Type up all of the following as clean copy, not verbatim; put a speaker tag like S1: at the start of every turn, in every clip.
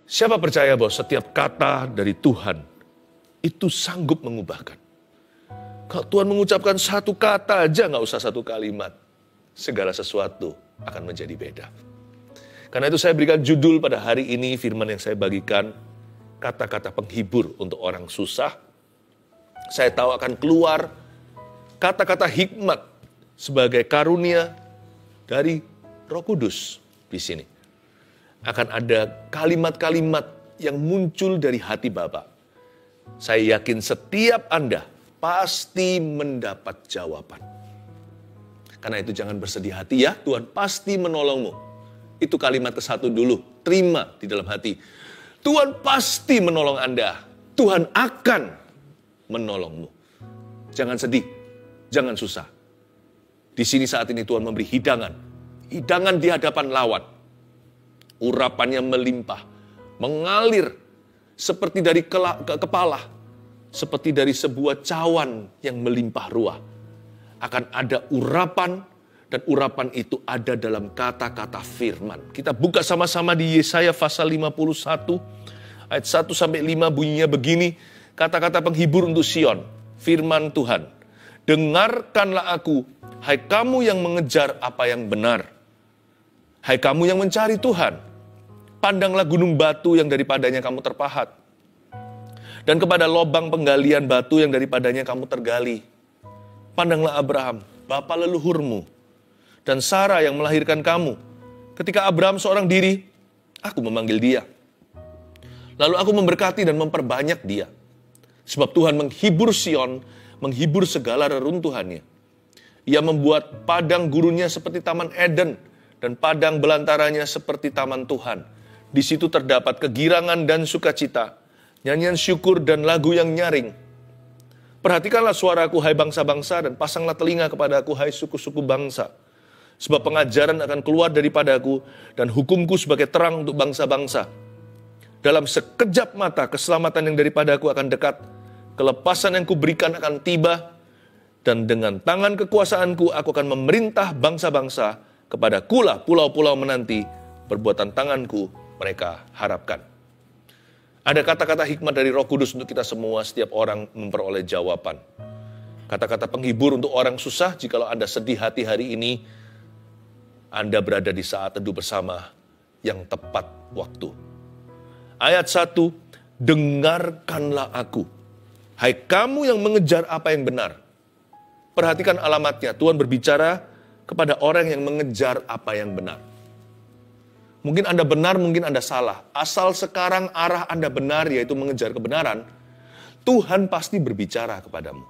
S1: Siapa percaya bahwa setiap kata dari Tuhan itu sanggup mengubahkan? Kalau Tuhan mengucapkan satu kata aja, nggak usah satu kalimat, segala sesuatu akan menjadi beda. Karena itu saya berikan judul pada hari ini, firman yang saya bagikan, kata-kata penghibur untuk orang susah. Saya tahu akan keluar kata-kata hikmat sebagai karunia dari Roh Kudus di sini. Akan ada kalimat-kalimat yang muncul dari hati Bapa. Saya yakin setiap Anda pasti mendapat jawaban. Karena itu jangan bersedih hati ya, Tuhan pasti menolongmu. Itu kalimat ke-1 dulu, terima di dalam hati. Tuhan pasti menolong Anda. Tuhan akan menolongmu. Jangan sedih, jangan susah. Di sini saat ini Tuhan memberi hidangan. Hidangan di hadapan lawan. Urapannya melimpah, mengalir seperti dari kepala, seperti dari sebuah cawan yang melimpah ruah. Akan ada urapan, dan urapan itu ada dalam kata-kata firman. Kita buka sama-sama di Yesaya pasal 51, ayat 1-5 bunyinya begini, kata-kata penghibur untuk Sion, firman Tuhan. Dengarkanlah aku, hai kamu yang mengejar apa yang benar. Hai kamu yang mencari Tuhan, pandanglah gunung batu yang daripadanya kamu terpahat. Dan kepada lobang penggalian batu yang daripadanya kamu tergali. Pandanglah Abraham, bapa leluhurmu, dan Sarah yang melahirkan kamu. Ketika Abraham seorang diri, aku memanggil dia. Lalu aku memberkati dan memperbanyak dia. Sebab Tuhan menghibur Sion, menghibur segala reruntuhannya. Ia membuat padang gurunnya seperti taman Eden, dan padang belantaranya seperti taman Tuhan. Di situ terdapat kegirangan dan sukacita, nyanyian syukur dan lagu yang nyaring. Perhatikanlah suaraku, hai bangsa-bangsa, dan pasanglah telinga kepadaku, hai suku-suku bangsa. Sebab pengajaran akan keluar daripadaku, dan hukumku sebagai terang untuk bangsa-bangsa. Dalam sekejap mata, keselamatan yang daripadaku akan dekat. Kelepasan yang kuberikan akan tiba, dan dengan tangan kekuasaanku aku akan memerintah bangsa-bangsa. Kepada kulah pulau-pulau menanti, perbuatan tanganku mereka harapkan. Ada kata-kata hikmat dari Roh Kudus untuk kita semua, setiap orang memperoleh jawaban. Kata-kata penghibur untuk orang susah, jikalau Anda sedih hati hari ini, Anda berada di saat teduh bersama yang tepat waktu. Ayat 1, dengarkanlah aku, hai kamu yang mengejar apa yang benar. Perhatikan alamatnya, Tuhan berbicara kepada orang yang mengejar apa yang benar. Mungkin Anda benar, mungkin Anda salah. Asal sekarang arah Anda benar, yaitu mengejar kebenaran, Tuhan pasti berbicara kepadamu.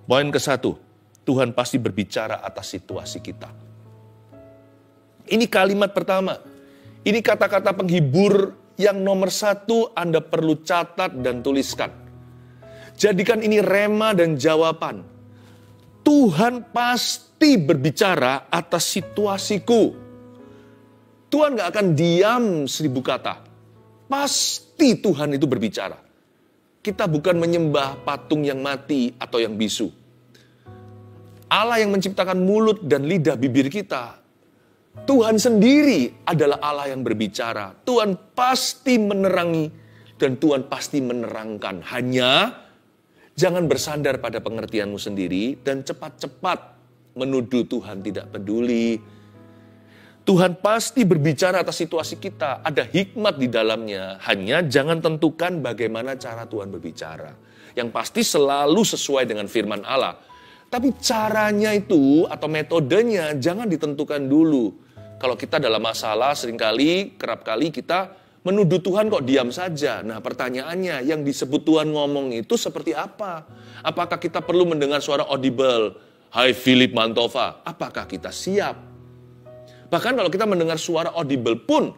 S1: Poin ke-1, Tuhan pasti berbicara atas situasi kita. Ini kalimat pertama. Ini kata-kata penghibur yang nomor 1 Anda perlu catat dan tuliskan. Jadikan ini rema dan jawaban. Tuhan pasti berbicara atas situasiku. Tuhan gak akan diam 1000 kata. Pasti Tuhan itu berbicara. Kita bukan menyembah patung yang mati atau yang bisu. Allah yang menciptakan mulut dan lidah bibir kita. Tuhan sendiri adalah Allah yang berbicara. Tuhan pasti menerangi dan Tuhan pasti menerangkan. Hanya jangan bersandar pada pengertianmu sendiri dan cepat-cepat menuduh Tuhan tidak peduli. Tuhan pasti berbicara atas situasi kita. Ada hikmat di dalamnya. Hanya jangan tentukan bagaimana cara Tuhan berbicara. Yang pasti selalu sesuai dengan firman Allah. Tapi caranya itu atau metodenya jangan ditentukan dulu. Kalau kita dalam masalah seringkali, kerap kali kita menuduh Tuhan kok diam saja. Nah pertanyaannya, yang disebut Tuhan ngomong itu seperti apa? Apakah kita perlu mendengar suara audible? Hai Philip Mantova, apakah kita siap? Bahkan kalau kita mendengar suara audible pun,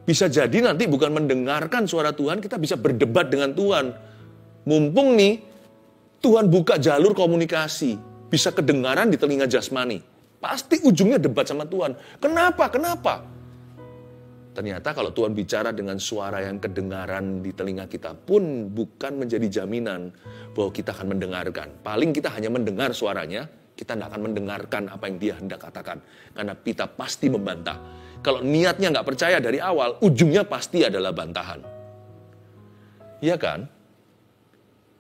S1: bisa jadi nanti bukan mendengarkan suara Tuhan, kita bisa berdebat dengan Tuhan. Mumpung nih, Tuhan buka jalur komunikasi, bisa kedengaran di telinga jasmani. Pasti ujungnya debat sama Tuhan. Kenapa? Ternyata kalau Tuhan bicara dengan suara yang kedengaran di telinga kita pun bukan menjadi jaminan bahwa kita akan mendengarkan. Paling kita hanya mendengar suaranya, kita tidak akan mendengarkan apa yang dia hendak katakan. Karena kita pasti membantah. Kalau niatnya nggak percaya dari awal, ujungnya pasti adalah bantahan. Iya kan?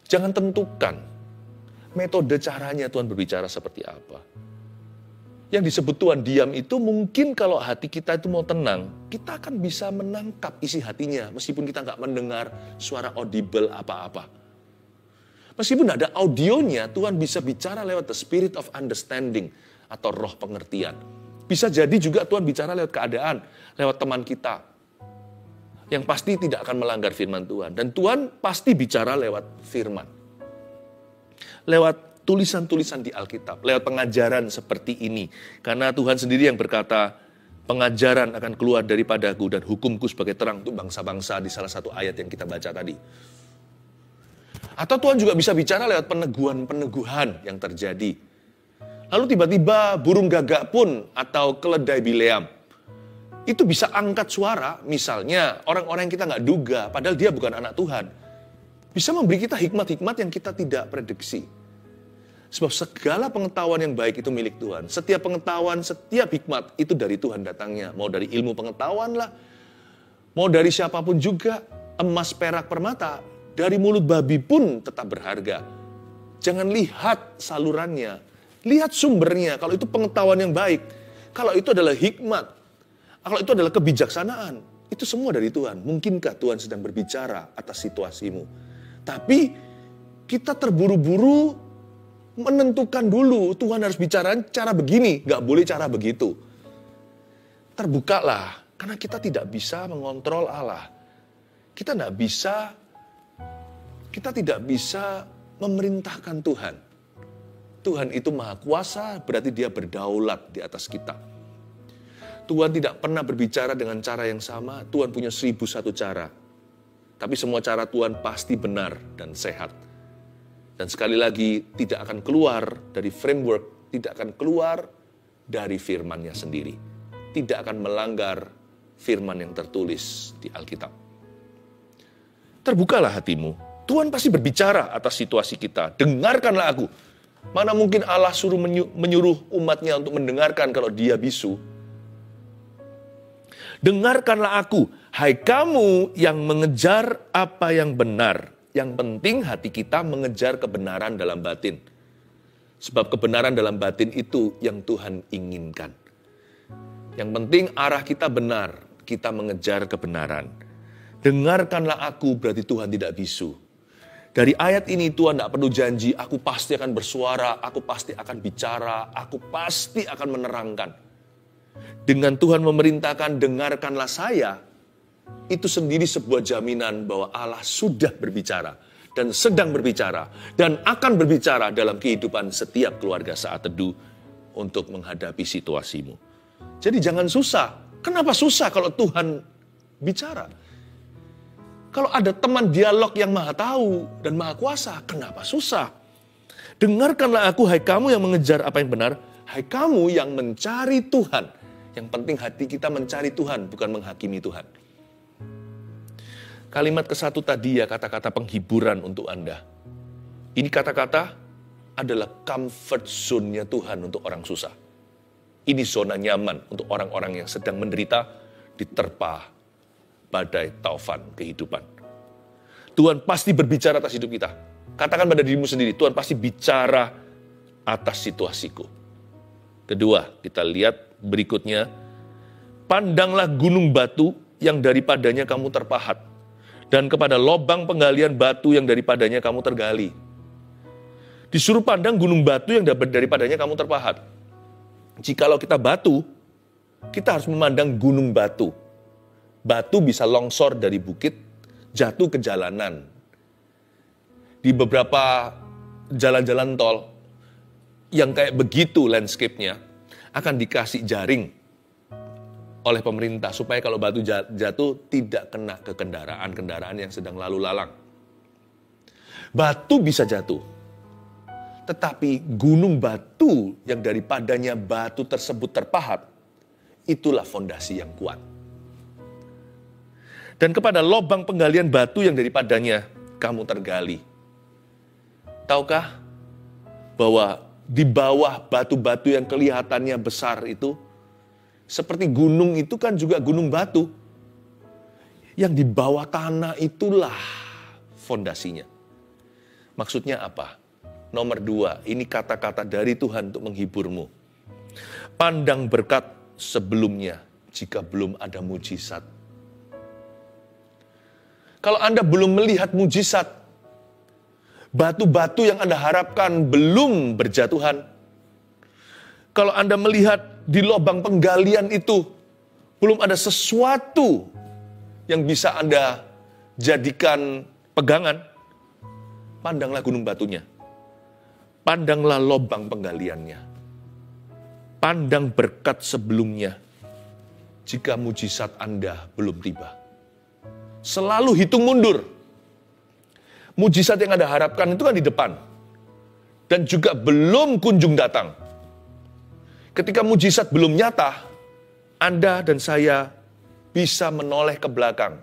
S1: Jangan tentukan metode caranya Tuhan berbicara seperti apa. Yang disebut Tuhan diam itu mungkin kalau hati kita itu mau tenang, kita akan bisa menangkap isi hatinya meskipun kita nggak mendengar suara audible apa-apa. Meskipun ada audionya, Tuhan bisa bicara lewat the spirit of understanding atau roh pengertian. Bisa jadi juga Tuhan bicara lewat keadaan, lewat teman kita. Yang pasti tidak akan melanggar firman Tuhan. Dan Tuhan pasti bicara lewat firman. Lewat tulisan-tulisan di Alkitab, lewat pengajaran seperti ini. Karena Tuhan sendiri yang berkata, pengajaran akan keluar daripadaku dan hukumku sebagai terang untuk bangsa-bangsa di salah satu ayat yang kita baca tadi. Atau Tuhan juga bisa bicara lewat peneguhan-peneguhan yang terjadi. Lalu tiba-tiba burung gagak pun atau keledai Bileam itu bisa angkat suara, misalnya orang-orang yang kita nggak duga, padahal dia bukan anak Tuhan. Bisa memberi kita hikmat-hikmat yang kita tidak prediksi. Sebab segala pengetahuan yang baik itu milik Tuhan. Setiap pengetahuan, setiap hikmat itu dari Tuhan datangnya. Mau dari ilmu pengetahuan lah, mau dari siapapun juga, emas, perak, permata, dari mulut babi pun tetap berharga. Jangan lihat salurannya, lihat sumbernya. Kalau itu pengetahuan yang baik, kalau itu adalah hikmat, kalau itu adalah kebijaksanaan, itu semua dari Tuhan. Mungkinkah Tuhan sedang berbicara atas situasimu? Tapi kita terburu-buru menentukan dulu, Tuhan harus bicara cara begini, gak boleh cara begitu. Terbukalah, karena kita tidak bisa mengontrol Allah. Kita tidak bisa memerintahkan Tuhan. Tuhan itu maha kuasa, berarti dia berdaulat di atas kita. Tuhan tidak pernah berbicara dengan cara yang sama. Tuhan punya 1001 cara. Tapi semua cara Tuhan pasti benar dan sehat. Dan sekali lagi, tidak akan keluar dari framework, tidak akan keluar dari firman-Nya sendiri. Tidak akan melanggar firman yang tertulis di Alkitab. Terbukalah hatimu. Tuhan pasti berbicara atas situasi kita. Dengarkanlah aku. Mana mungkin Allah suruh menyuruh umatnya untuk mendengarkan kalau dia bisu. Dengarkanlah aku, hai kamu yang mengejar apa yang benar. Yang penting hati kita mengejar kebenaran dalam batin. Sebab kebenaran dalam batin itu yang Tuhan inginkan. Yang penting arah kita benar, kita mengejar kebenaran. Dengarkanlah aku, berarti Tuhan tidak bisu. Dari ayat ini Tuhan tidak perlu janji, aku pasti akan bersuara, aku pasti akan bicara, aku pasti akan menerangkan. Dengan Tuhan memerintahkan, dengarkanlah saya, itu sendiri sebuah jaminan bahwa Allah sudah berbicara dan sedang berbicara dan akan berbicara dalam kehidupan setiap keluarga saat teduh untuk menghadapi situasimu. Jadi jangan susah. Kenapa susah kalau Tuhan bicara? Kalau ada teman dialog yang maha tahu dan maha kuasa, kenapa susah? Dengarkanlah aku, hai kamu yang mengejar apa yang benar, hai kamu yang mencari Tuhan. Yang penting hati kita mencari Tuhan, bukan menghakimi Tuhan. Kalimat ke-1 tadi ya kata-kata penghiburan untuk Anda. Ini kata-kata adalah comfort zone-nya Tuhan untuk orang susah. Ini zona nyaman untuk orang-orang yang sedang menderita, diterpa badai taufan kehidupan. Tuhan pasti berbicara atas hidup kita. Katakan pada dirimu sendiri, Tuhan pasti bicara atas situasiku. Kedua, kita lihat berikutnya, pandanglah gunung batu yang daripadanya kamu terpahat, dan kepada lobang penggalian batu yang daripadanya kamu tergali. Disuruh pandang gunung batu yang daripadanya kamu terpahat. Jikalau kita batu, kita harus memandang gunung batu. Batu bisa longsor dari bukit, jatuh ke jalanan. Di beberapa jalan-jalan tol, yang kayak begitu landscape-nya, akan dikasih jaring oleh pemerintah supaya kalau batu jatuh tidak kena ke kendaraan yang sedang lalu lalang. Batu bisa jatuh, tetapi gunung batu yang daripadanya batu tersebut terpahat, itulah fondasi yang kuat. Dan kepada lobang penggalian batu yang daripadanya kamu tergali. Tahukah bahwa di bawah batu-batu yang kelihatannya besar itu, Seperti gunung itu kan juga gunung batu. Yang di bawah tanah itulah fondasinya. Maksudnya apa? Nomor 2, ini kata-kata dari Tuhan untuk menghiburmu. Pandang berkat sebelumnya jika belum ada mujizat. Kalau Anda belum melihat mujizat, batu-batu yang Anda harapkan belum berjatuhan. Kalau Anda melihat di lubang penggalian itu, belum ada sesuatu yang bisa Anda jadikan pegangan, pandanglah gunung batunya. Pandanglah lubang penggaliannya. Pandang berkat sebelumnya jika mujizat Anda belum tiba. Selalu hitung mundur. Mujizat yang Anda harapkan itu kan di depan. Dan juga belum kunjung datang. Ketika mujizat belum nyata, Anda dan saya bisa menoleh ke belakang.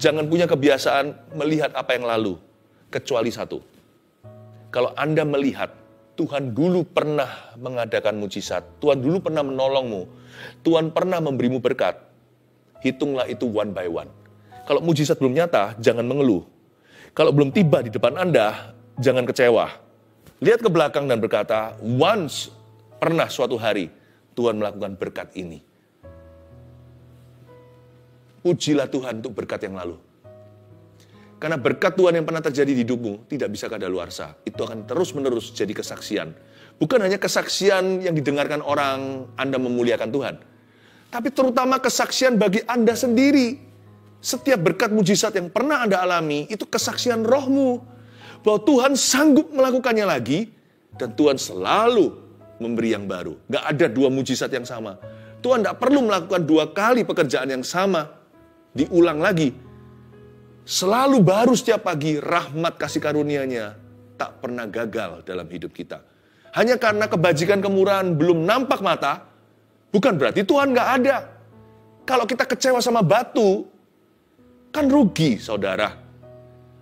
S1: Jangan punya kebiasaan melihat apa yang lalu. Kecuali satu. Kalau Anda melihat Tuhan dulu pernah mengadakan mujizat, Tuhan dulu pernah menolongmu, Tuhan pernah memberimu berkat, hitunglah itu one by one. Kalau mujizat belum nyata, jangan mengeluh. Kalau belum tiba di depan Anda, jangan kecewa. Lihat ke belakang dan berkata, once, pernah suatu hari, Tuhan melakukan berkat ini. Pujilah Tuhan untuk berkat yang lalu. Karena berkat Tuhan yang pernah terjadi di hidupmu tidak bisa kadaluarsa. Itu akan terus-menerus jadi kesaksian. Bukan hanya kesaksian yang didengarkan orang Anda memuliakan Tuhan. Tapi terutama kesaksian bagi Anda sendiri. Setiap berkat mujizat yang pernah Anda alami, itu kesaksian rohmu. Bahwa Tuhan sanggup melakukannya lagi, dan Tuhan selalu memberi yang baru. Gak ada 2 mujizat yang sama. Tuhan gak perlu melakukan 2 kali pekerjaan yang sama. Diulang lagi. Selalu baru setiap pagi, rahmat kasih karunia-Nya tak pernah gagal dalam hidup kita. Hanya karena kebajikan kemurahan belum nampak mata, bukan berarti Tuhan gak ada. Kalau kita kecewa sama batu, kan rugi, saudara.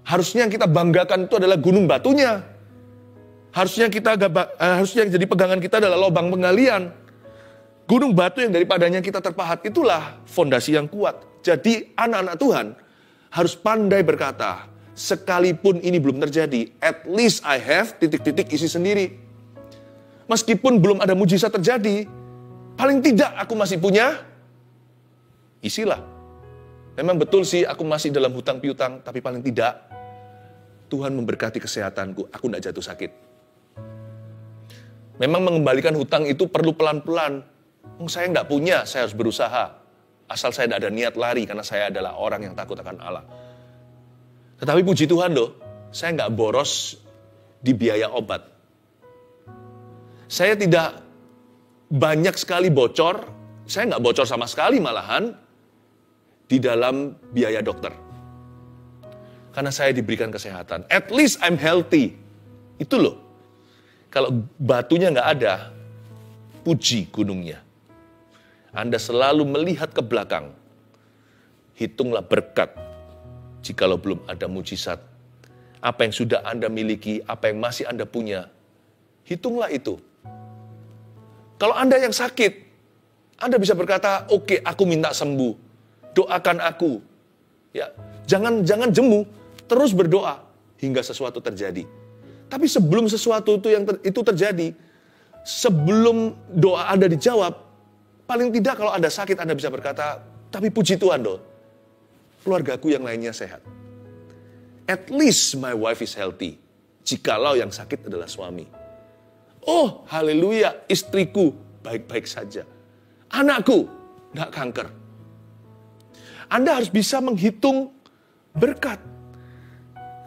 S1: Harusnya yang kita banggakan itu adalah gunung batunya. Harusnya yang jadi pegangan kita adalah lubang penggalian. Gunung batu yang daripadanya kita terpahat, itulah fondasi yang kuat. Jadi anak-anak Tuhan harus pandai berkata, sekalipun ini belum terjadi, at least I have ... isi sendiri. Meskipun belum ada mujizat terjadi, paling tidak aku masih punya, isilah. Memang betul sih aku masih dalam hutang piutang, tapi paling tidak Tuhan memberkati kesehatanku, aku tidak jatuh sakit. Memang mengembalikan hutang itu perlu pelan-pelan. Saya tidak punya, saya harus berusaha. Asal saya tidak ada niat lari, karena saya adalah orang yang takut akan Allah. Tetapi puji Tuhan loh, saya nggak boros di biaya obat. Saya tidak banyak sekali bocor, saya nggak bocor sama sekali malahan, di dalam biaya dokter. Karena saya diberikan kesehatan. At least I'm healthy. Itu loh. Kalau batunya nggak ada, puji gunungnya. Anda selalu melihat ke belakang. Hitunglah berkat. Jikalau belum ada mujizat. Apa yang sudah Anda miliki, apa yang masih Anda punya. Hitunglah itu. Kalau Anda yang sakit, Anda bisa berkata, oke, aku minta sembuh. Doakan aku. Ya, jangan jemu, terus berdoa hingga sesuatu terjadi. Tapi sebelum sesuatu itu terjadi, sebelum doa Anda dijawab, paling tidak kalau Anda sakit, Anda bisa berkata, tapi puji Tuhan loh, keluargaku yang lainnya sehat. At least my wife is healthy. Jikalau yang sakit adalah suami. Oh, haleluya, istriku baik-baik saja. Anakku tidak kanker. Anda harus bisa menghitung berkat.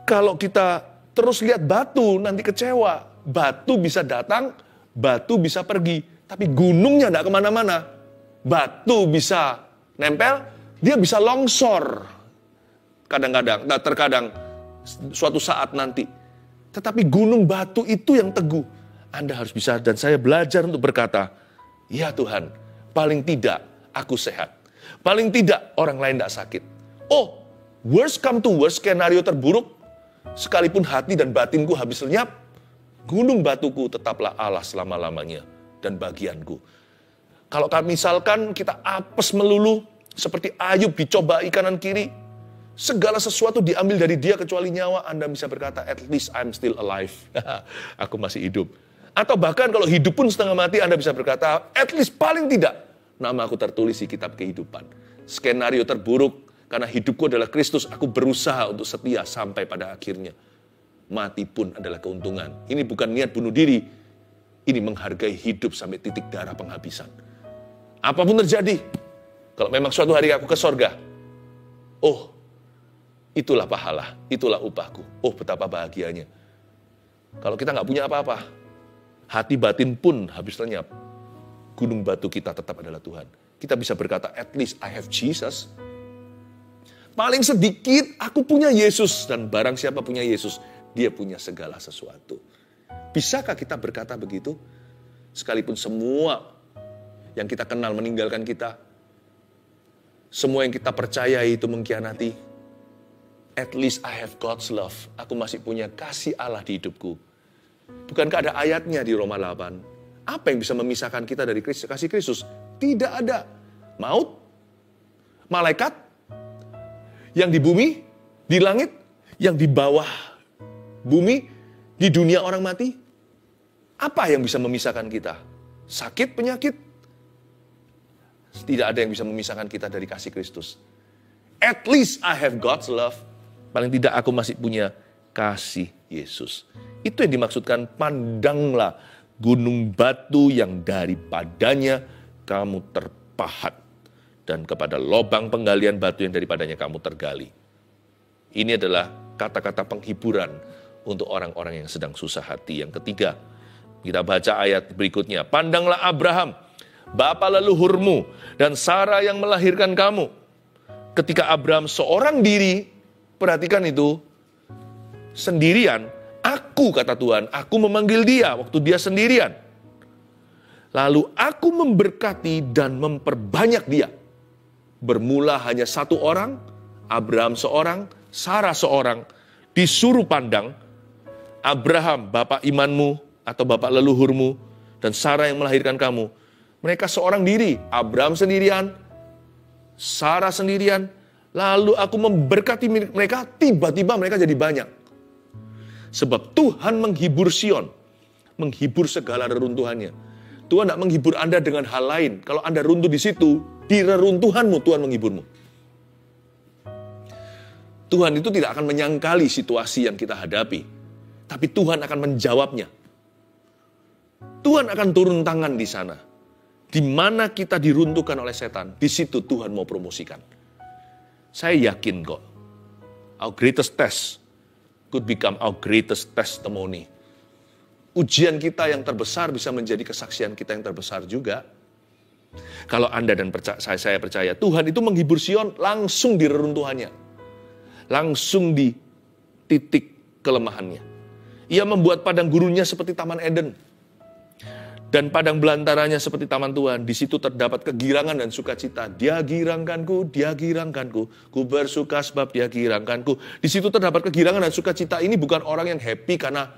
S1: Kalau kita terus lihat batu, nanti kecewa. Batu bisa datang, batu bisa pergi. Tapi gunungnya tidak kemana-mana. Batu bisa nempel, dia bisa longsor. Kadang-kadang, terkadang suatu saat nanti. Tetapi gunung batu itu yang teguh. Anda harus bisa, dan saya belajar untuk berkata, ya Tuhan, paling tidak aku sehat. Paling tidak orang lain tidak sakit. Oh, worst come to worst, skenario terburuk, sekalipun hati dan batinku habis lenyap, gunung batuku tetaplah Allah selama-lamanya dan bagianku. Kalau misalkan kita apes melulu, seperti Ayub dicobai kanan kiri, segala sesuatu diambil dari dia kecuali nyawa, Anda bisa berkata, at least I'm still alive. Aku masih hidup. Atau bahkan kalau hidup pun setengah mati, Anda bisa berkata, at least paling tidak, nama aku tertulis di kitab kehidupan. Skenario terburuk, karena hidupku adalah Kristus, aku berusaha untuk setia sampai pada akhirnya. Mati pun adalah keuntungan. Ini bukan niat bunuh diri, ini menghargai hidup sampai titik darah penghabisan. Apapun terjadi, kalau memang suatu hari aku ke sorga, oh, itulah pahala, itulah upahku. Oh, betapa bahagianya. Kalau kita nggak punya apa-apa, hati batin pun habis lenyap. Gunung batu kita tetap adalah Tuhan. Kita bisa berkata, at least I have Jesus. Paling sedikit, aku punya Yesus. Dan barang siapa punya Yesus, dia punya segala sesuatu. Bisakah kita berkata begitu? Sekalipun semua yang kita kenal meninggalkan kita, semua yang kita percayai itu mengkhianati, at least I have God's love. Aku masih punya kasih Allah di hidupku. Bukankah ada ayatnya di Roma 8? Apa yang bisa memisahkan kita dari kasih Kristus? Tidak ada. Maut, malaikat, yang di bumi, di langit, yang di bawah bumi, di dunia orang mati. Apa yang bisa memisahkan kita? Sakit, penyakit? Tidak ada yang bisa memisahkan kita dari kasih Kristus. At least I have God's love. Paling tidak aku masih punya kasih Yesus. Itu yang dimaksudkan, pandanglah gunung batu yang daripadanya kamu terpahat. Dan kepada lobang penggalian batu yang daripadanya kamu tergali. Ini adalah kata-kata penghiburan untuk orang-orang yang sedang susah hati. Yang ketiga, kita baca ayat berikutnya. Pandanglah Abraham, bapa leluhurmu, dan Sarah yang melahirkan kamu. Ketika Abraham seorang diri, perhatikan itu, sendirian, aku kata Tuhan, aku memanggil dia waktu dia sendirian. Lalu aku memberkati dan memperbanyak dia. Bermula hanya satu orang, Abraham seorang, Sarah seorang, disuruh pandang, Abraham bapak imanmu atau bapak leluhurmu, dan Sarah yang melahirkan kamu. Mereka seorang diri, Abraham sendirian, Sarah sendirian, lalu aku memberkati mereka, tiba-tiba mereka jadi banyak. Sebab Tuhan menghibur Sion, menghibur segala reruntuhannya. Tuhan tidak menghibur Anda dengan hal lain. Kalau Anda runtuh di situ, di reruntuhanmu Tuhan menghiburmu. Tuhan itu tidak akan menyangkali situasi yang kita hadapi, tapi Tuhan akan menjawabnya. Tuhan akan turun tangan di sana. Di mana kita diruntuhkan oleh setan, di situ Tuhan mau promosikan. Saya yakin kok, our greatest test could become our greatest testimony. Ujian kita yang terbesar bisa menjadi kesaksian kita yang terbesar juga. Kalau Anda dan saya percaya, Tuhan itu menghibur Sion langsung di reruntuhannya. Langsung di titik kelemahannya. Ia membuat padang gurunnya seperti Taman Eden. Dan padang belantaranya seperti Taman Tuhan. Di situ terdapat kegirangan dan sukacita. Dia girangkanku, dia girangkanku. Ku bersuka sebab dia girangkanku. Di situ terdapat kegirangan dan sukacita. Ini bukan orang yang happy karena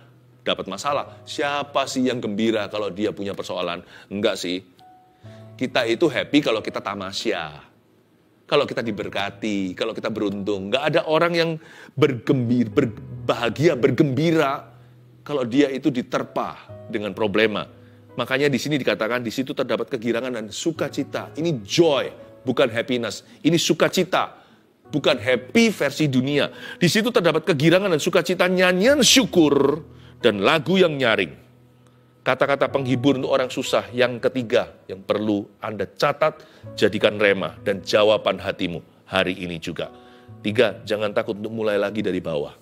S1: dapat masalah. Siapa sih yang gembira kalau dia punya persoalan? Enggak sih. Kita itu happy kalau kita tamasya. Kalau kita diberkati, kalau kita beruntung. Enggak ada orang yang berbahagia, bergembira kalau dia itu diterpa dengan problema. Makanya di sini dikatakan di situ terdapat kegirangan dan sukacita. Ini joy, bukan happiness. Ini sukacita. Bukan happy versi dunia. Di situ terdapat kegirangan dan sukacita, nyanyian syukur dan lagu yang nyaring. Kata-kata penghibur untuk orang susah yang ketiga yang perlu Anda catat, jadikan rema dan jawaban hatimu hari ini juga. 3, jangan takut untuk mulai lagi dari bawah.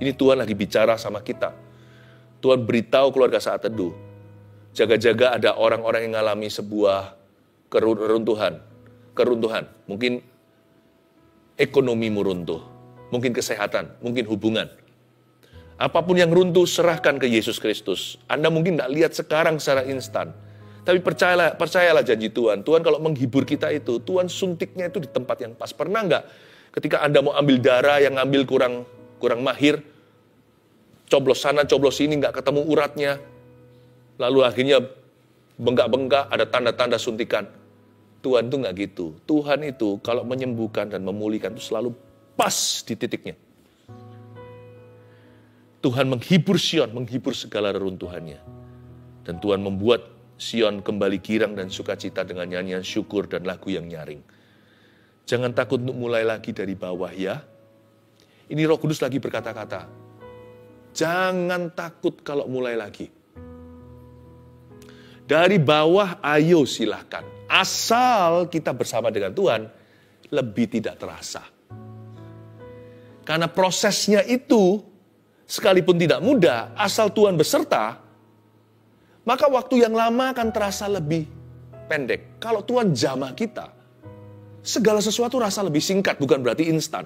S1: Ini Tuhan lagi bicara sama kita. Tuhan beritahu keluarga Saat Teduh. Jaga-jaga ada orang-orang yang mengalami sebuah keruntuhan. Mungkin ekonomimu runtuh, mungkin kesehatan, mungkin hubungan. Apapun yang runtuh, serahkan ke Yesus Kristus. Anda mungkin tidak lihat sekarang secara instan. Tapi percayalah janji Tuhan. Tuhan kalau menghibur kita itu, Tuhan suntiknya itu di tempat yang pas. Pernah nggak ketika Anda mau ambil darah yang ngambil kurang mahir, coblos sana, coblos sini, nggak ketemu uratnya, lalu akhirnya bengkak-bengkak, ada tanda-tanda suntikan. Tuhan itu nggak gitu. Tuhan itu kalau menyembuhkan dan memulihkan itu selalu pas di titiknya. Tuhan menghibur Sion, menghibur segala reruntuhannya. Dan Tuhan membuat Sion kembali girang dan sukacita dengan nyanyian syukur dan lagu yang nyaring. Jangan takut untuk mulai lagi dari bawah ya. Ini Roh Kudus lagi berkata-kata. Jangan takut kalau mulai lagi. Dari bawah ayo silahkan. Asal kita bersama dengan Tuhan, lebih tidak terasa. Karena prosesnya itu, sekalipun tidak mudah, asal Tuhan beserta, maka waktu yang lama akan terasa lebih pendek. Kalau Tuhan jamah kita, segala sesuatu rasa lebih singkat, bukan berarti instan.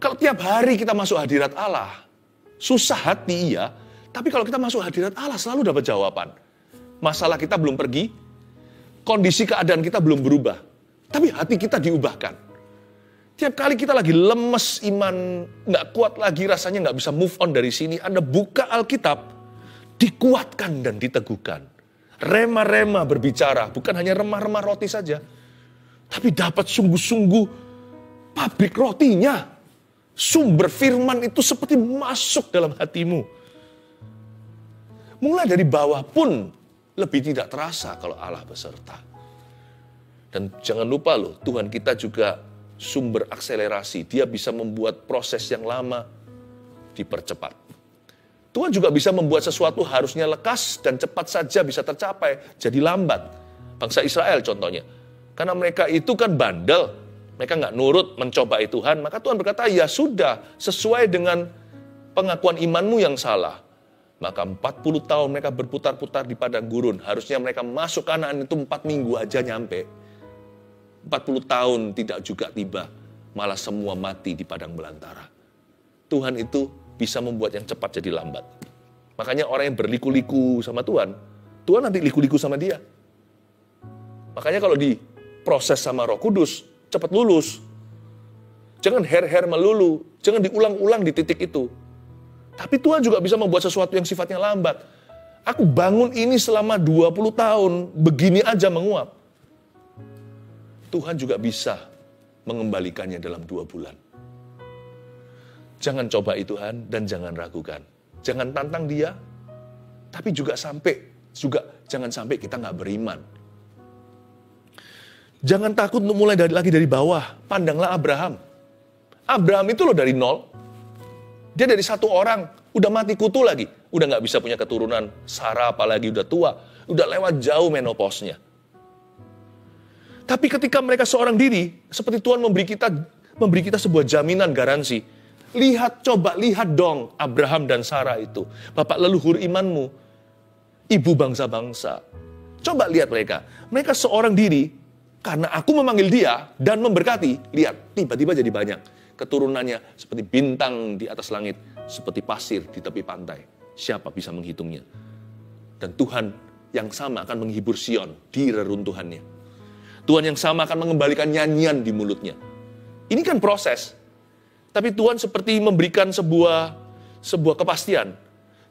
S1: Kalau tiap hari kita masuk hadirat Allah, susah hati iya, tapi kalau kita masuk hadirat Allah selalu dapat jawaban. Masalah kita belum pergi, kondisi keadaan kita belum berubah, tapi hati kita diubahkan. Tiap kali kita lagi lemes iman, nggak kuat lagi rasanya nggak bisa move on dari sini, Anda buka Alkitab, dikuatkan dan diteguhkan. Rema-rema berbicara, bukan hanya remah-remah roti saja, tapi dapat sungguh-sungguh pabrik rotinya. Sumber firman itu seperti masuk dalam hatimu. Mulai dari bawah pun lebih tidak terasa kalau Allah beserta. Dan jangan lupa loh, Tuhan kita juga sumber akselerasi. Dia bisa membuat proses yang lama dipercepat. Tuhan juga bisa membuat sesuatu harusnya lekas dan cepat saja bisa tercapai, jadi lambat. Bangsa Israel contohnya. Karena mereka itu kan bandel, mereka nggak nurut mencobai Tuhan, maka Tuhan berkata, ya sudah, sesuai dengan pengakuan imanmu yang salah. Maka 40 tahun mereka berputar-putar di padang gurun. Harusnya mereka masuk Kanaan itu 4 minggu aja nyampe. 40 tahun tidak juga tiba, malah semua mati di padang belantara. Tuhan itu bisa membuat yang cepat jadi lambat. Makanya orang yang berliku-liku sama Tuhan, Tuhan nanti liku-liku sama dia. Makanya kalau diproses sama Roh Kudus, cepat lulus. Jangan her-her melulu, jangan diulang-ulang di titik itu. Tapi Tuhan juga bisa membuat sesuatu yang sifatnya lambat. Aku bangun ini selama 20 tahun, begini aja menguap. Tuhan juga bisa mengembalikannya dalam 2 bulan. Jangan cobai Tuhan dan jangan ragukan. Jangan tantang dia, tapi juga jangan sampai kita nggak beriman. Jangan takut untuk mulai lagi dari bawah. Pandanglah Abraham. Abraham itu loh dari nol. Dia dari 1 orang, udah mati kutu lagi. Udah nggak bisa punya keturunan. Sarah apalagi udah tua. Udah lewat jauh menopausnya. Tapi ketika mereka seorang diri, seperti Tuhan memberi kita sebuah jaminan garansi. Coba lihat dong Abraham dan Sarah itu. Bapak leluhur imanmu. Ibu bangsa-bangsa. Coba lihat mereka. Mereka seorang diri, karena aku memanggil dia dan memberkati. Lihat, tiba-tiba jadi banyak. Keturunannya seperti bintang di atas langit, seperti pasir di tepi pantai. Siapa bisa menghitungnya? Dan Tuhan yang sama akan menghibur Sion di reruntuhannya. Tuhan yang sama akan mengembalikan nyanyian di mulutnya. Ini kan proses. Tapi Tuhan seperti memberikan sebuah kepastian.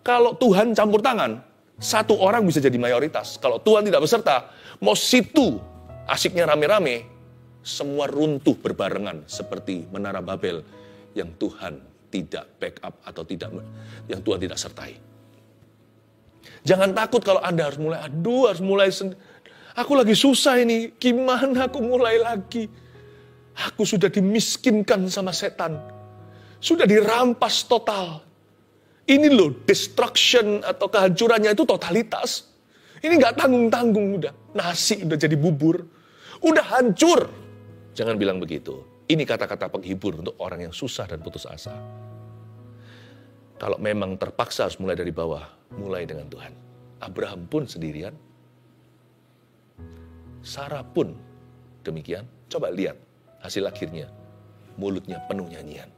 S1: Kalau Tuhan campur tangan, 1 orang bisa jadi mayoritas. Kalau Tuhan tidak beserta, mau situ asiknya rame-rame, semua runtuh berbarengan seperti Menara Babel yang Tuhan tidak backup atau yang Tuhan tidak sertai. Jangan takut kalau Anda harus mulai, aku lagi susah ini, gimana aku mulai lagi? Aku sudah dimiskinkan sama setan, sudah dirampas total. Ini loh, destruction atau kehancurannya itu totalitas. Ini nggak tanggung-tanggung udah, nasi udah jadi bubur, udah hancur. Jangan bilang begitu. Ini kata-kata penghibur untuk orang yang susah dan putus asa. Kalau memang terpaksa harus mulai dari bawah, mulai dengan Tuhan. Abraham pun sendirian. Sarah pun demikian. Coba lihat hasil akhirnya. Mulutnya penuh nyanyian.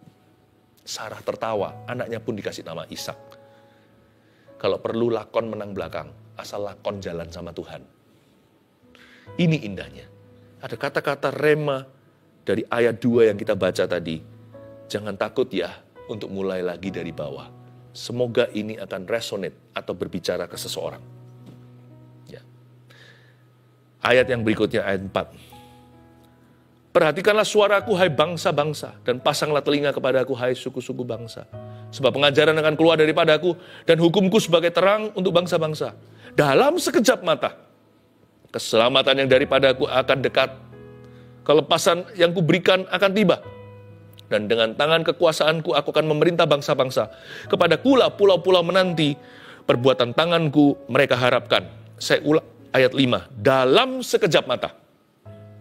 S1: Sarah tertawa, anaknya pun dikasih nama Ishak. Kalau perlu lakon menang belakang, asal lakon jalan sama Tuhan. Ini indahnya. Ada kata-kata rema dari ayat 2 yang kita baca tadi. Jangan takut ya untuk mulai lagi dari bawah. Semoga ini akan resonate atau berbicara ke seseorang. Ayat yang berikutnya, ayat 4. Perhatikanlah suaraku, hai bangsa-bangsa, dan pasanglah telinga kepadaku, hai suku-suku bangsa. Sebab pengajaran akan keluar daripadaku, dan hukumku sebagai terang untuk bangsa-bangsa. Dalam sekejap mata, keselamatan yang daripadaku akan dekat. Kelepasan yang kuberikan akan tiba. Dan dengan tangan kekuasaanku aku akan memerintah bangsa-bangsa. Kepada kula pulau-pulau menanti, perbuatan tanganku mereka harapkan. Saya ulang ayat 5. Dalam sekejap mata,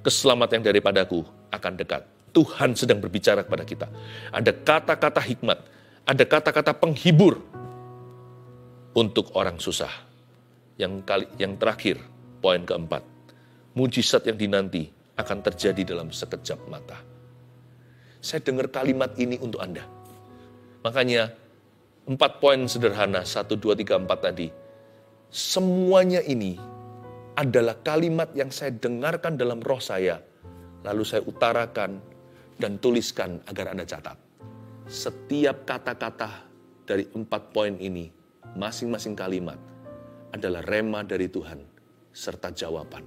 S1: keselamatan yang daripadaku akan dekat. Tuhan sedang berbicara kepada kita. Ada kata-kata hikmat, ada kata-kata penghibur untuk orang susah. Yang terakhir, poin keempat. Mujizat yang dinanti akan terjadi dalam sekejap mata. Saya dengar kalimat ini untuk Anda. Makanya 4 poin sederhana, 1, 2, 3, 4 tadi. Semuanya ini adalah kalimat yang saya dengarkan dalam roh saya. Lalu saya utarakan dan tuliskan agar Anda catat. Setiap kata-kata dari 4 poin ini, masing-masing kalimat adalah rema dari Tuhan serta jawaban.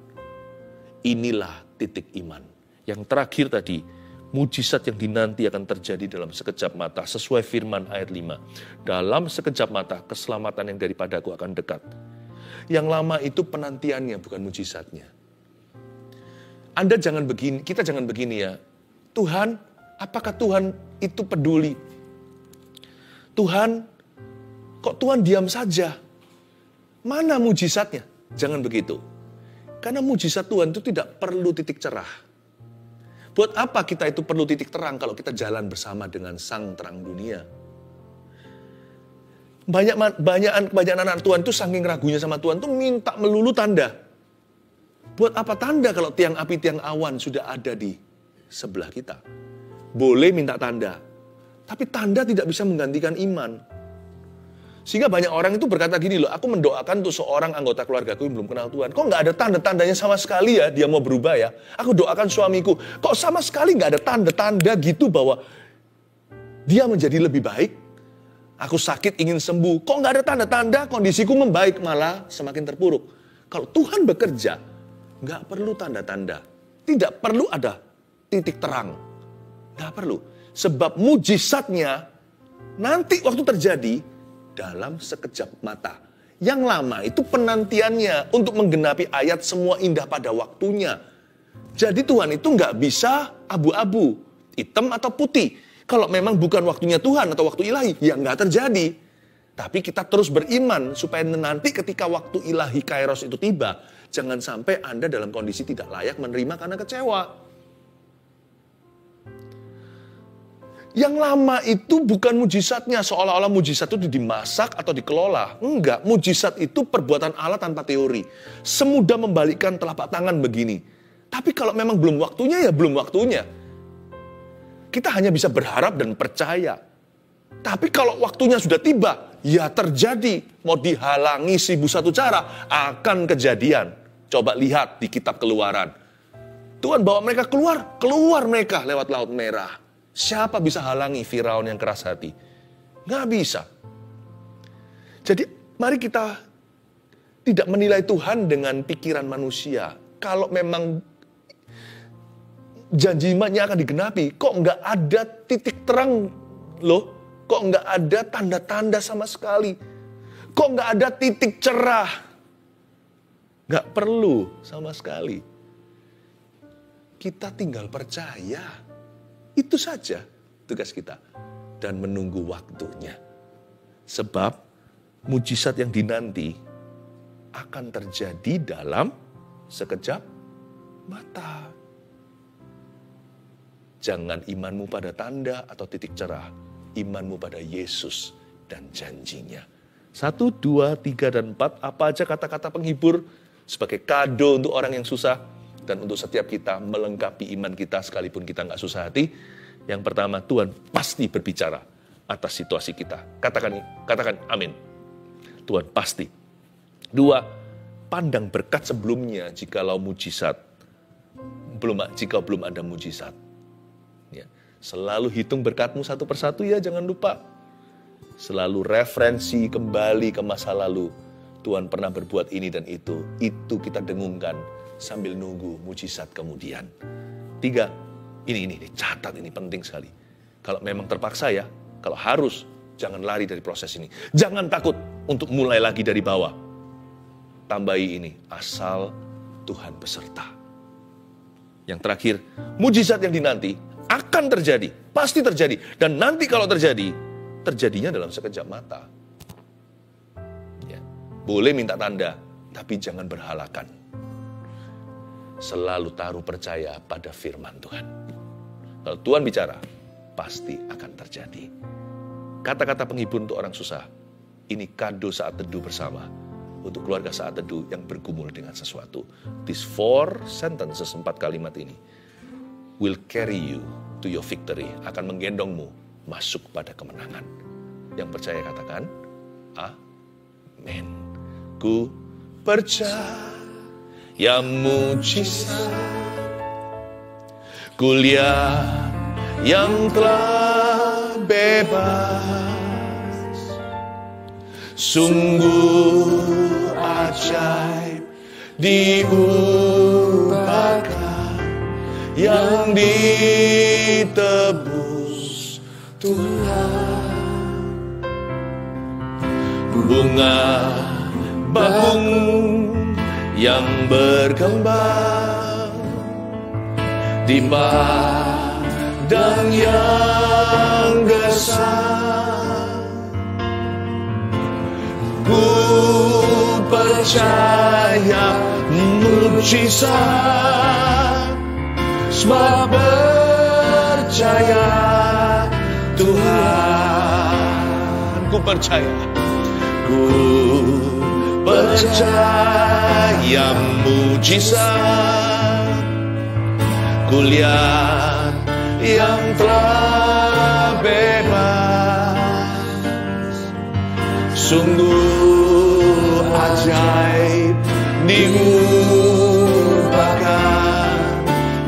S1: Inilah titik iman. Yang terakhir tadi, mujizat yang dinanti akan terjadi dalam sekejap mata, sesuai firman ayat 5. Dalam sekejap mata, keselamatan yang daripadaku akan dekat. Yang lama itu penantiannya, bukan mujizatnya. Anda jangan begini, kita jangan begini ya. Tuhan, apakah Tuhan itu peduli? Tuhan, kok Tuhan diam saja? Mana mujizatnya? Jangan begitu. Karena mujizat Tuhan itu tidak perlu titik cerah. Buat apa kita itu perlu titik terang kalau kita jalan bersama dengan Sang Terang Dunia? Banyak anak Tuhan itu saking ragunya sama Tuhan itu minta melulu tanda. Buat apa tanda kalau tiang api, tiang awan sudah ada di sebelah kita? Boleh minta tanda, tapi tanda tidak bisa menggantikan iman. Sehingga banyak orang itu berkata gini loh, aku mendoakan untuk seorang anggota keluargaku yang belum kenal Tuhan. Kok nggak ada tanda-tandanya sama sekali ya dia mau berubah ya? Aku doakan suamiku, kok sama sekali nggak ada tanda-tanda gitu bahwa dia menjadi lebih baik? Aku sakit ingin sembuh, kok nggak ada tanda-tanda kondisiku membaik, malah semakin terpuruk. Kalau Tuhan bekerja, nggak perlu tanda-tanda. Tidak perlu ada titik terang. Nggak perlu. Sebab mujizatnya nanti waktu terjadi, dalam sekejap mata. Yang lama itu penantiannya untuk menggenapi ayat semua indah pada waktunya. Jadi Tuhan itu nggak bisa abu-abu, hitam atau putih. Kalau memang bukan waktunya Tuhan atau waktu ilahi, ya nggak terjadi. Tapi kita terus beriman supaya nanti ketika waktu ilahi kairos itu tiba, jangan sampai Anda dalam kondisi tidak layak menerima karena kecewa. Yang lama itu bukan mujizatnya, seolah-olah mujizat itu dimasak atau dikelola. Enggak, mujizat itu perbuatan Allah tanpa teori. Semudah membalikkan telapak tangan begini. Tapi kalau memang belum waktunya, ya belum waktunya. Kita hanya bisa berharap dan percaya. Tapi kalau waktunya sudah tiba, ya terjadi. Mau dihalangi 1001 cara, akan kejadian. Coba lihat di kitab Keluaran. Tuhan bawa mereka keluar mereka lewat Laut Merah. Siapa bisa halangi Firaun yang keras hati? Nggak bisa. Jadi mari kita tidak menilai Tuhan dengan pikiran manusia. Kalau memang janji imannya akan digenapi, kok nggak ada titik terang loh? Kok nggak ada tanda-tanda sama sekali? Kok nggak ada titik cerah? Nggak perlu sama sekali. Kita tinggal percaya. Itu saja tugas kita. Dan menunggu waktunya. Sebab mujizat yang dinanti akan terjadi dalam sekejap mata. Jangan imanmu pada tanda atau titik cerah. Imanmu pada Yesus dan janjinya. 1, 2, 3, dan 4. Apa aja kata-kata penghibur sebagai kado untuk orang yang susah. Dan untuk setiap kita melengkapi iman kita sekalipun kita nggak susah hati. Yang pertama, Tuhan pasti berbicara atas situasi kita. Katakan amin. Tuhan pasti. 2, pandang berkat sebelumnya jika belum ada mujizat. Ya. Selalu hitung berkatmu satu persatu ya, jangan lupa. Selalu referensi kembali ke masa lalu. Tuhan pernah berbuat ini dan itu. Itu kita dengungkan sambil nunggu mujizat kemudian. 3, ini catat, ini penting sekali. Kalau memang terpaksa ya, kalau harus, jangan lari dari proses ini. Jangan takut untuk mulai lagi dari bawah. Tambahi ini, asal Tuhan beserta. Yang terakhir, mujizat yang dinanti akan terjadi, pasti terjadi. Dan nanti kalau terjadi, terjadinya dalam sekejap mata. Ya, boleh minta tanda, tapi jangan berhalakan. Selalu taruh percaya pada firman Tuhan. Kalau Tuhan bicara, pasti akan terjadi. Kata-kata penghibur untuk orang susah, ini kado saat teduh bersama. Untuk keluarga saat teduh yang bergumul dengan sesuatu. These 4 sentences, 4 kalimat ini, will carry you to your victory. Akan menggendongmu masuk pada kemenangan. Yang percaya katakan, amin. Ku percaya mujizat, ku lihat yang telah bebas, sungguh ajaib diubahkan, yang ditebus Tuhan. Bunga bakung yang berkembang di padang yang gersang, ku percaya mujizat, sebab percaya Tuhan. Ku percaya mujizat, ku lihat yang telah bebas, sungguh ajaib diubahkan,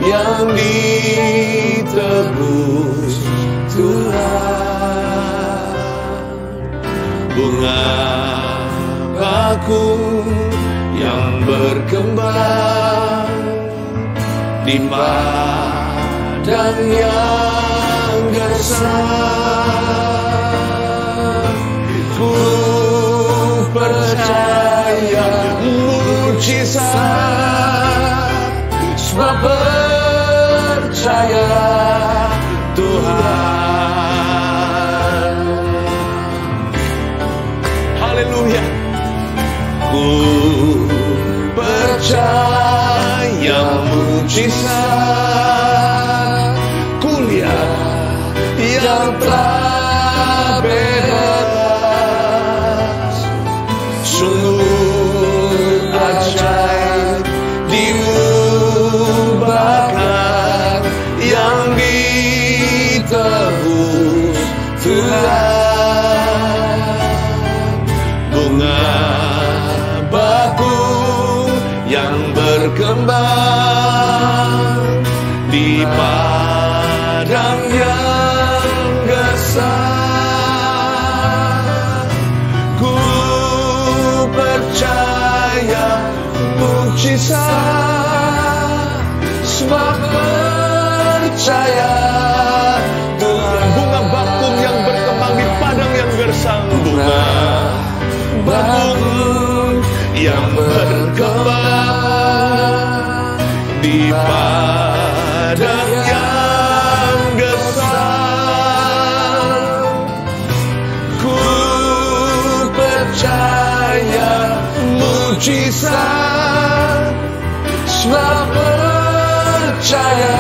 S1: yang ditebus Tuhan. Bunga bakung yang berkembang di padang yang gersang, ku percaya mujizat, sebab percaya Tuhan. Haleluya. Ku percaya mujizat, ku lihat yang telah bebas, sungguh ajaib diubahkan, yang ditebus Tuhan. Bunga bakung yang berkembang di padang yang gersang, ku percaya mujizat, sebab percaya Tuhan. Bunga bakung yang berkembang di padang yang gersang, bunga bakung yang berkembang di padang yang gersang, ku percaya mujizat, sebab percaya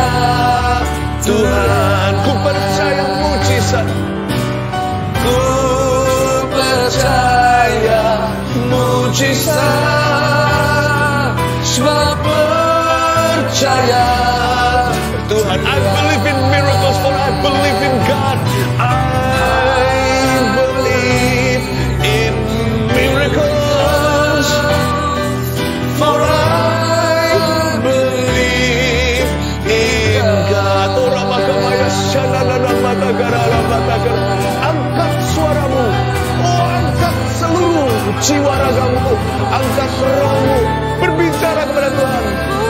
S1: Tuhan. Ku percaya mujizat, ku percaya mujizat, sebab percaya Tuhan. I believe in miracles, for I believe in God. I believe in miracles, for I believe in God. Angkat suaramu, angkat seluruh jiwa ragamu, angkat rohmu, berbicara kepada Tuhan.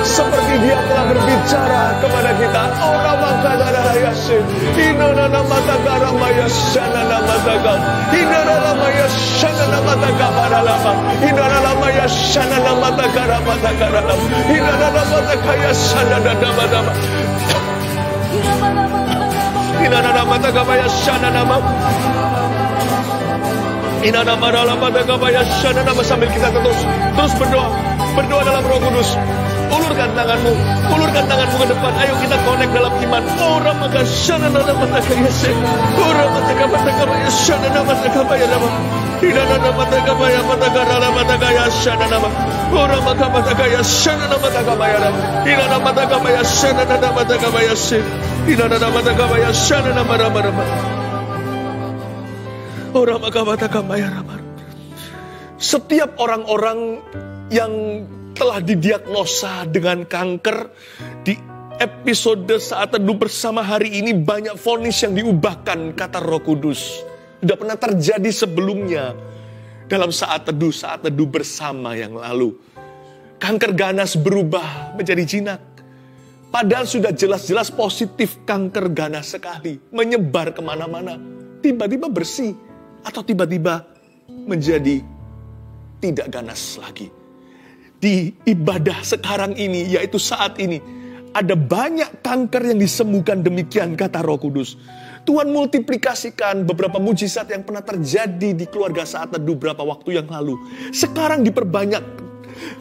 S1: seperti Dia telah berbicara kepada kita. Ora makadara yasin, inana namata karamaya sanana mataka, inana namaya sanana mataka paralama, inana namaya sanana mataka ramata karalama, inana namata kaya sanana damadama, inana namata kabaya sanana nama. Inana maralama dakabaya sanana nama. Sambil kita terus berdoa dalam Roh Kudus. Ulurkan tanganmu ke depan. Ayo kita connect dalam iman. Ora maka sanana nama dakaya se. Ora maka kabaya sanana nama dakabaya nama. Inana nama dakabaya matakarala matakaya sanana nama. Ora maka matakaya sanana nama dakabaya nama. Inana nama dakabaya sanana nama dakabaya se. Inana nama dakabaya sanana nama nama. Setiap orang-orang yang telah didiagnosa dengan kanker, di episode Saat Teduh Bersama hari ini banyak vonis yang diubahkan, kata Roh Kudus. Tidak pernah terjadi sebelumnya dalam Saat Teduh Bersama yang lalu. Kanker ganas berubah menjadi jinak. Padahal sudah jelas-jelas positif kanker ganas sekali. Menyebar kemana-mana. Tiba-tiba bersih. Atau tiba-tiba menjadi tidak ganas lagi. Di ibadah sekarang ini, yaitu saat ini, ada banyak kanker yang disembuhkan demikian, kata Roh Kudus. Tuhan multiplikasikan beberapa mujizat yang pernah terjadi di keluarga Saat Teduh beberapa waktu yang lalu. Sekarang diperbanyak.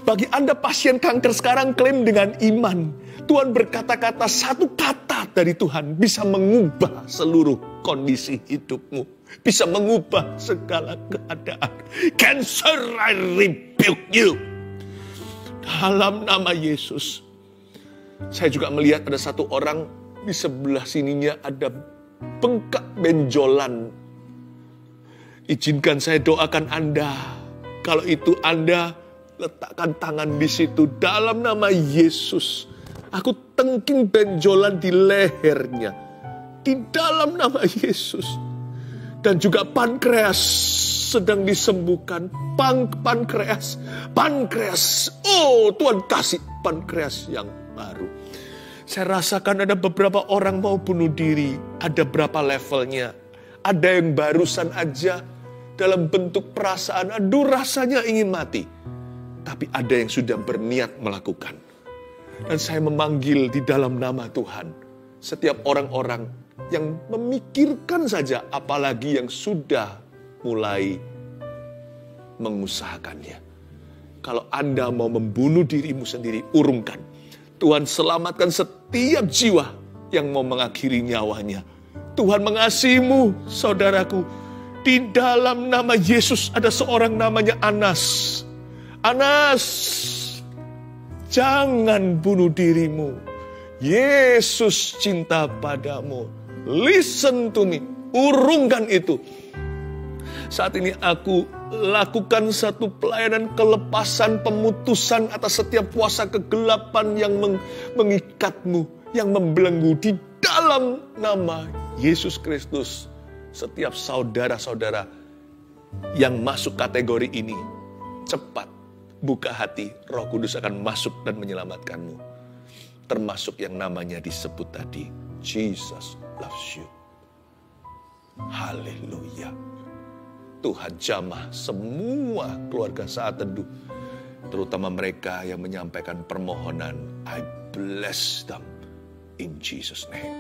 S1: Bagi Anda pasien kanker sekarang, klaim dengan iman. Tuhan berkata-kata, satu kata dari Tuhan bisa mengubah seluruh kondisi hidupmu. Bisa mengubah segala keadaan. Cancer, I rebuke you. Dalam nama Yesus. Saya juga melihat ada satu orang di sebelah sininya ada bengkak benjolan. Izinkan saya doakan Anda. Kalau itu Anda, letakkan tangan di situ dalam nama Yesus. Aku tengking benjolan di lehernya. Di dalam nama Yesus. Dan juga pankreas sedang disembuhkan. Pankreas. Oh, Tuhan kasih pankreas yang baru. Saya rasakan ada beberapa orang mau bunuh diri. Ada berapa levelnya. Ada yang barusan aja dalam bentuk perasaan. Aduh, rasanya ingin mati. Tapi ada yang sudah berniat melakukan. Dan saya memanggil di dalam nama Tuhan. Setiap orang-orang yang memikirkan saja, apalagi yang sudah mulai mengusahakannya. Kalau Anda mau membunuh dirimu sendiri, urungkan. Tuhan selamatkan setiap jiwa yang mau mengakhiri nyawanya. Tuhan mengasihimu, saudaraku. Di dalam nama Yesus ada seorang namanya Anas. Anas, jangan bunuh dirimu. Yesus cinta padamu. Listen to me. Urungkan itu. Saat ini aku lakukan satu pelayanan kelepasan, pemutusan atas setiap kuasa kegelapan yang mengikatmu, yang membelenggu di dalam nama Yesus Kristus. Setiap saudara-saudara yang masuk kategori ini, cepat buka hati, Roh Kudus akan masuk dan menyelamatkanmu. Termasuk yang namanya disebut tadi, Jesus loves you. Haleluya. Tuhan jamah semua keluarga Saat Teduh, terutama mereka yang menyampaikan permohonan. I bless them in Jesus' name.